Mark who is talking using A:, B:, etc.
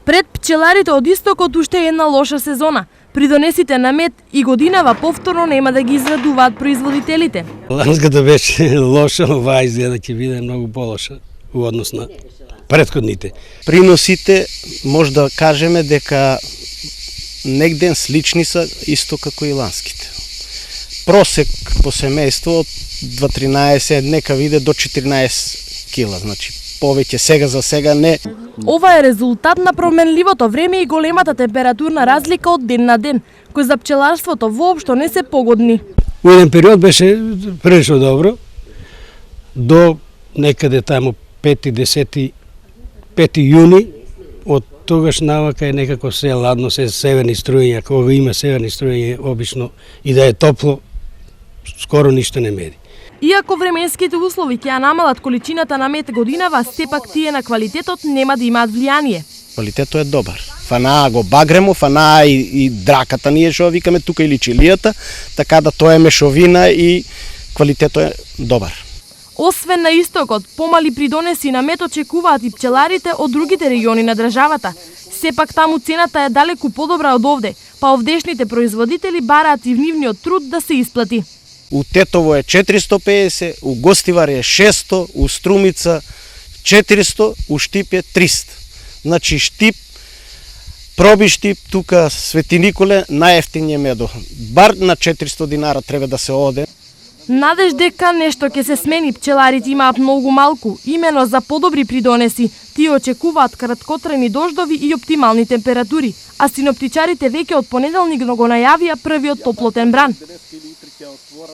A: Пред пчеларите од истокот уште е една лоша сезона. Придонесите на мед и годинава повторно нема да ги израдуваат производителите.
B: Ланската беше лоша, ова изгледа ќе биде многу полоша во однос на претходните.
C: Приносите може да кажеме дека негден слични се исто како и ланските. Просек по семејство од 2-13, нека виде до 14 кила, значи повеќе сега за сега не.
A: Ова е резултат на променливото време и големата температурна разлика од ден на ден, кои за пчеларството воопшто не се погодни.
B: Во еден период беше прилично добро, до некаде таму 5 јуни, од тогаш навака е некако се ладно, се северни струјања, кога има северни струјања, обично и да е топло, скоро ништо не меди.
A: Иако временските услови ќе ја намалат количината на мед годинава, сепак тие на квалитетот нема да имаат влијание.
C: Квалитетот е добар. Фанаа го багремо, фанаа и драката ние што викаме тука или чилијата, така да тоа е мешовина и квалитетот е добар.
A: Освен на истокот, помали придонеси на мед очекуваат и пчеларите од другите региони на државата. Сепак таму цената е далеку подобра од овде, па овдешните производители бараат и нивниот труд да се исплати.
C: У Тетово е 450, у Гостивар е 600, у Струмица 400, у Штип е 300. Значи Штип, Проби Штип, тука Свети Николе, најефтиниот медо. Бар на 400 динара треба да се оде.
A: Надеж дека нешто ќе се смени, пчеларите имаат многу малку, имено за подобри придонеси. Тие очекуваат краткотрени дождови и оптимални температури, а синоптичарите веќе од понеделник го најавија првиот топлотен бран.